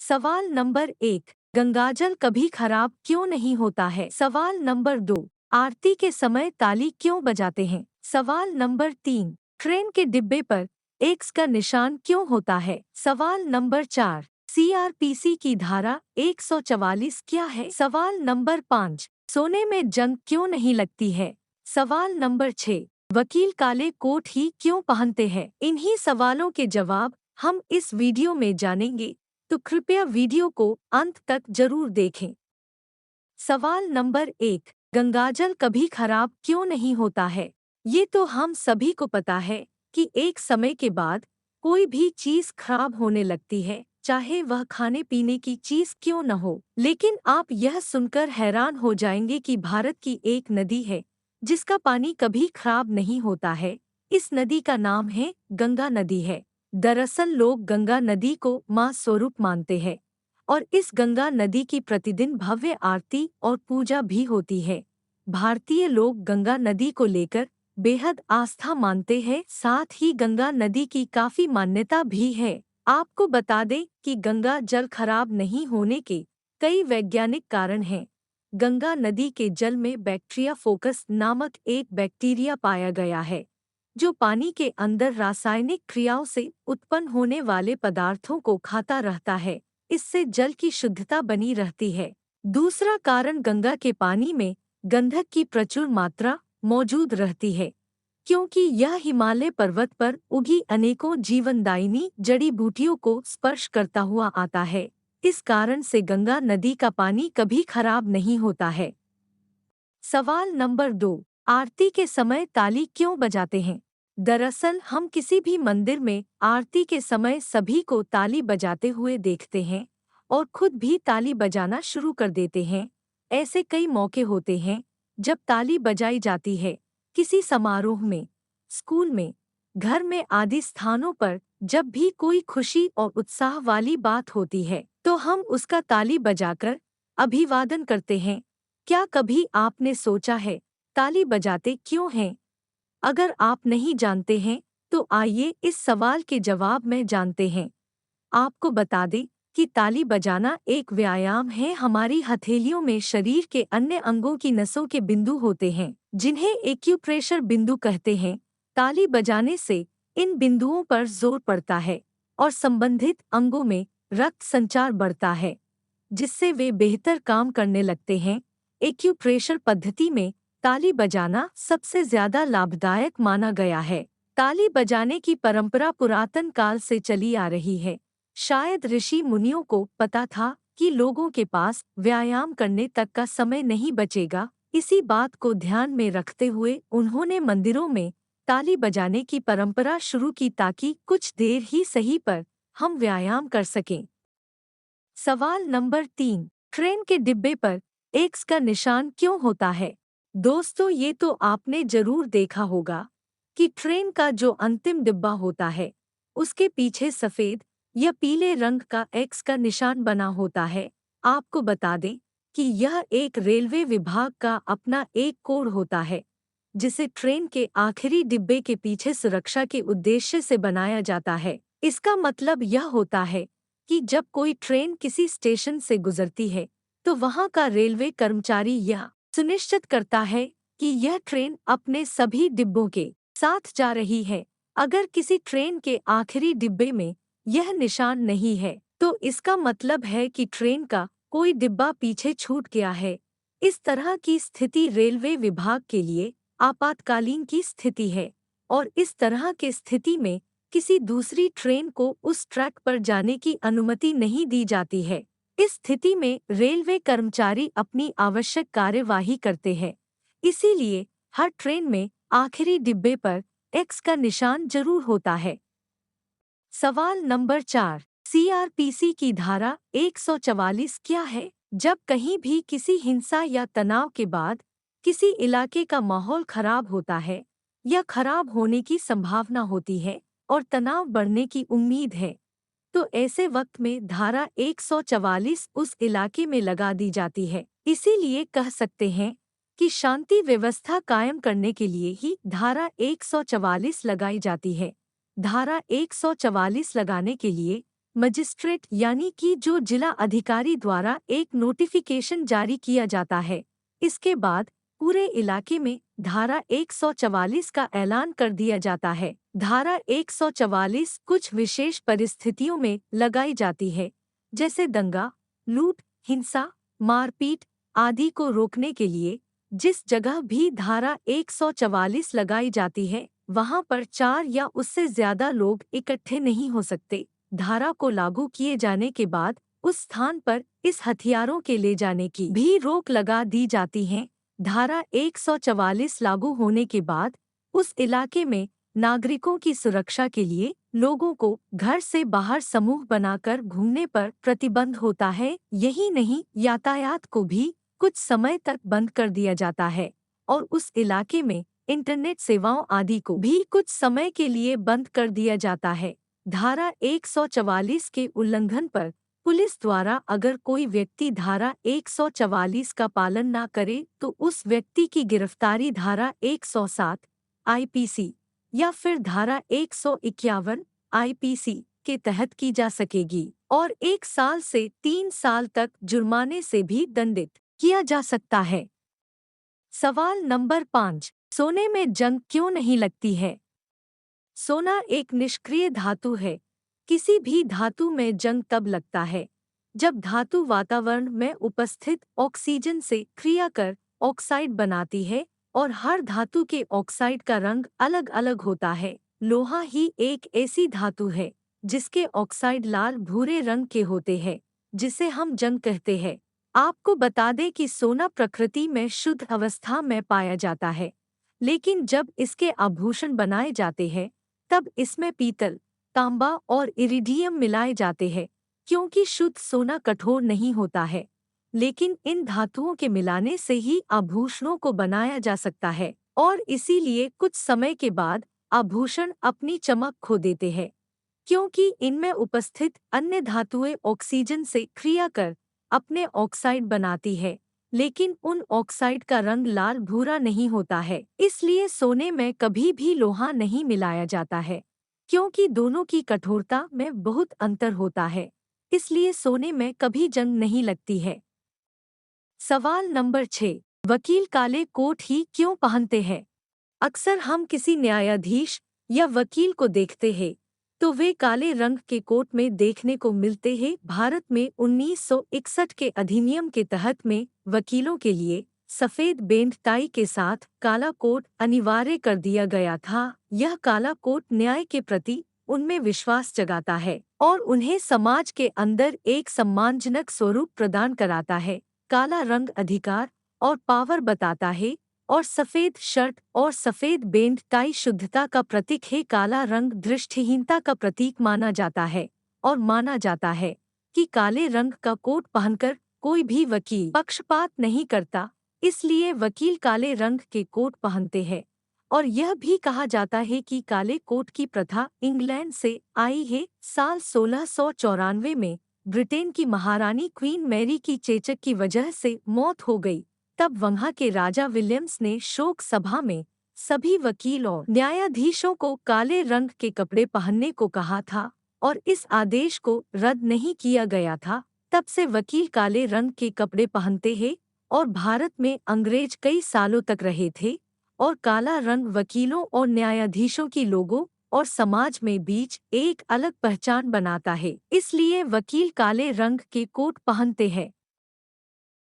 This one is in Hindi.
सवाल नंबर 1, गंगाजल कभी खराब क्यों नहीं होता है? सवाल नंबर 2, आरती के समय ताली क्यों बजाते हैं? सवाल नंबर 3, ट्रेन के डिब्बे पर एक्स का निशान क्यों होता है? सवाल नंबर 4, सीआरपीसी की धारा 144 क्या है? सवाल नंबर 5, सोने में जंग क्यों नहीं लगती है? सवाल नंबर 6, वकील काले कोट ही क्यों पहनते हैं? इन्हीं सवालों के जवाब हम इस वीडियो में जानेंगे, तो कृपया वीडियो को अंत तक जरूर देखें। सवाल नंबर 1, गंगाजल कभी खराब क्यों नहीं होता है? ये तो हम सभी को पता है कि एक समय के बाद कोई भी चीज खराब होने लगती है, चाहे वह खाने पीने की चीज क्यों न हो। लेकिन आप यह सुनकर हैरान हो जाएंगे कि भारत की एक नदी है जिसका पानी कभी खराब नहीं होता है। इस नदी का नाम है गंगा नदी है। दरअसल लोग गंगा नदी को मां स्वरूप मानते हैं और इस गंगा नदी की प्रतिदिन भव्य आरती और पूजा भी होती है। भारतीय लोग गंगा नदी को लेकर बेहद आस्था मानते हैं, साथ ही गंगा नदी की काफी मान्यता भी है। आपको बता दें कि गंगा जल खराब नहीं होने के कई वैज्ञानिक कारण हैं। गंगा नदी के जल में बैक्टीरिया फोकस नामक एक बैक्टीरिया पाया गया है, जो पानी के अंदर रासायनिक क्रियाओं से उत्पन्न होने वाले पदार्थों को खाता रहता है। इससे जल की शुद्धता बनी रहती है। दूसरा कारण गंगा के पानी में गंधक की प्रचुर मात्रा मौजूद रहती है, क्योंकि यह हिमालय पर्वत पर उगी अनेकों जीवनदायिनी जड़ी बूटियों को स्पर्श करता हुआ आता है। इस कारण से गंगा नदी का पानी कभी खराब नहीं होता है। सवाल नंबर 2, आरती के समय ताली क्यों बजाते हैं? दरअसल हम किसी भी मंदिर में आरती के समय सभी को ताली बजाते हुए देखते हैं और खुद भी ताली बजाना शुरू कर देते हैं। ऐसे कई मौके होते हैं जब ताली बजाई जाती है, किसी समारोह में, स्कूल में, घर में आदि स्थानों पर। जब भी कोई खुशी और उत्साह वाली बात होती है तो हम उसका ताली बजाकर अभिवादन करते हैं। क्या कभी आपने सोचा है ताली बजाते क्यों हैं? अगर आप नहीं जानते हैं तो आइए इस सवाल के जवाब में जानते हैं। आपको बता दें कि ताली बजाना एक व्यायाम है। हमारी हथेलियों में शरीर के अन्य अंगों की नसों के बिंदु होते हैं, जिन्हें एक्यूप्रेशर बिंदु कहते हैं। ताली बजाने से इन बिंदुओं पर जोर पड़ता है और संबंधित अंगों में रक्त संचार बढ़ता है, जिससे वे बेहतर काम करने लगते हैं। एक्यूप्रेशर पद्धति में ताली बजाना सबसे ज्यादा लाभदायक माना गया है। ताली बजाने की परंपरा पुरातन काल से चली आ रही है। शायद ऋषि मुनियों को पता था कि लोगों के पास व्यायाम करने तक का समय नहीं बचेगा। इसी बात को ध्यान में रखते हुए उन्होंने मंदिरों में ताली बजाने की परंपरा शुरू की, ताकि कुछ देर ही सही पर हम व्यायाम कर सकें। सवाल नंबर 3, ट्रेन के डिब्बे पर एक्स का निशान क्यों होता है? दोस्तों, ये तो आपने जरूर देखा होगा कि ट्रेन का जो अंतिम डिब्बा होता है उसके पीछे सफेद या पीले रंग का एक्स का निशान बना होता है। आपको बता दें कि यह एक रेलवे विभाग का अपना एक कोड होता है, जिसे ट्रेन के आखिरी डिब्बे के पीछे सुरक्षा के उद्देश्य से बनाया जाता है। इसका मतलब यह होता है कि जब कोई ट्रेन किसी स्टेशन से गुजरती है तो वहां का रेलवे कर्मचारी यह सुनिश्चित करता है कि यह ट्रेन अपने सभी डिब्बों के साथ जा रही है। अगर किसी ट्रेन के आखिरी डिब्बे में यह निशान नहीं है तो इसका मतलब है कि ट्रेन का कोई डिब्बा पीछे छूट गया है। इस तरह की स्थिति रेलवे विभाग के लिए आपातकालीन की स्थिति है और इस तरह के स्थिति में किसी दूसरी ट्रेन को उस ट्रैक पर जाने की अनुमति नहीं दी जाती है। इस स्थिति में रेलवे कर्मचारी अपनी आवश्यक कार्यवाही करते हैं। इसीलिए हर ट्रेन में आखिरी डिब्बे पर एक्स का निशान जरूर होता है। सवाल नंबर 4, सीआरपीसी की धारा 144 क्या है? जब कहीं भी किसी हिंसा या तनाव के बाद किसी इलाके का माहौल खराब होता है या खराब होने की संभावना होती है और तनाव बढ़ने की उम्मीद है, तो ऐसे वक्त में धारा 144 उस इलाके में लगा दी जाती है। इसीलिए कह सकते हैं कि शांति व्यवस्था कायम करने के लिए ही धारा 144 लगाई जाती है। धारा 144 लगाने के लिए मजिस्ट्रेट यानी कि जो जिला अधिकारी द्वारा एक नोटिफिकेशन जारी किया जाता है। इसके बाद पूरे इलाके में धारा 144 का ऐलान कर दिया जाता है। धारा 144 कुछ विशेष परिस्थितियों में लगाई जाती है, जैसे दंगा, लूट, हिंसा, मारपीट आदि को रोकने के लिए। जिस जगह भी धारा 144 लगाई जाती है, वहां पर 4 या उससे ज्यादा लोग इकट्ठे नहीं हो सकते। धारा को लागू किए जाने के बाद उस स्थान पर इस हथियारों के ले जाने की भी रोक लगा दी जाती है। धारा 144 लागू होने के बाद उस इलाके में नागरिकों की सुरक्षा के लिए लोगों को घर से बाहर समूह बनाकर घूमने पर प्रतिबंध होता है। यही नहीं, यातायात को भी कुछ समय तक बंद कर दिया जाता है और उस इलाके में इंटरनेट सेवाओं आदि को भी कुछ समय के लिए बंद कर दिया जाता है। धारा 144 के उल्लंघन पर पुलिस द्वारा अगर कोई व्यक्ति धारा 144 का पालन न करे तो उस व्यक्ति की गिरफ्तारी धारा 107 आईपीसी या फिर धारा 151 आईपीसी के तहत की जा सकेगी और 1 साल से 3 साल तक जुर्माने से भी दंडित किया जा सकता है। सवाल नंबर 5, सोने में जंग क्यों नहीं लगती है? सोना एक निष्क्रिय धातु है। किसी भी धातु में जंग तब लगता है जब धातु वातावरण में उपस्थित ऑक्सीजन से क्रिया कर ऑक्साइड बनाती है और हर धातु के ऑक्साइड का रंग अलग अलग होता है। लोहा ही एक ऐसी धातु है जिसके ऑक्साइड लाल भूरे रंग के होते हैं, जिसे हम जंग कहते हैं। आपको बता दें कि सोना प्रकृति में शुद्ध अवस्था में पाया जाता है, लेकिन जब इसके आभूषण बनाए जाते हैं तब इसमें पीतल, तांबा और इरिडियम मिलाए जाते हैं, क्योंकि शुद्ध सोना कठोर नहीं होता है। लेकिन इन धातुओं के मिलाने से ही आभूषणों को बनाया जा सकता है और इसीलिए कुछ समय के बाद आभूषण अपनी चमक खो देते हैं, क्योंकि इनमें उपस्थित अन्य धातुएं ऑक्सीजन से क्रिया कर अपने ऑक्साइड बनाती है, लेकिन उन ऑक्साइड का रंग लाल भूरा नहीं होता है। इसलिए सोने में कभी भी लोहा नहीं मिलाया जाता है, क्योंकि दोनों की कठोरता में बहुत अंतर होता है। इसलिए सोने में कभी जंग नहीं लगती है। सवाल नंबर 6, वकील काले कोट ही क्यों पहनते हैं? अक्सर हम किसी न्यायाधीश या वकील को देखते हैं तो वे काले रंग के कोट में देखने को मिलते हैं। भारत में 1961 के अधिनियम के तहत में वकीलों के लिए सफेद बेंड टाई के साथ काला कोट अनिवार्य कर दिया गया था। यह काला कोट न्याय के प्रति उनमें विश्वास जगाता है और उन्हें समाज के अंदर एक सम्मानजनक स्वरूप प्रदान कराता है। काला रंग अधिकार और पावर बताता है और सफेद शर्ट और सफेद बेंड टाई शुद्धता का प्रतीक है। काला रंग दृष्टिहीनता का प्रतीक माना जाता है और माना जाता है कि काले रंग का कोट पहनकर कोई भी वकील पक्षपात नहीं करता, इसलिए वकील काले रंग के कोट पहनते हैं। और यह भी कहा जाता है कि काले कोट की प्रथा इंग्लैंड से आई है। साल 1694 में ब्रिटेन की महारानी क्वीन मैरी की चेचक की वजह से मौत हो गई। तब वहाँ के राजा विलियम्स ने शोक सभा में सभी वकील और न्यायाधीशों को काले रंग के कपड़े पहनने को कहा था और इस आदेश को रद्द नहीं किया गया था। तब से वकील काले रंग के कपड़े पहनते हैं और भारत में अंग्रेज कई सालों तक रहे थे और काला रंग वकीलों और न्यायाधीशों की लोगों और समाज में बीच एक अलग पहचान बनाता है। इसलिए वकील काले रंग के कोट पहनते हैं।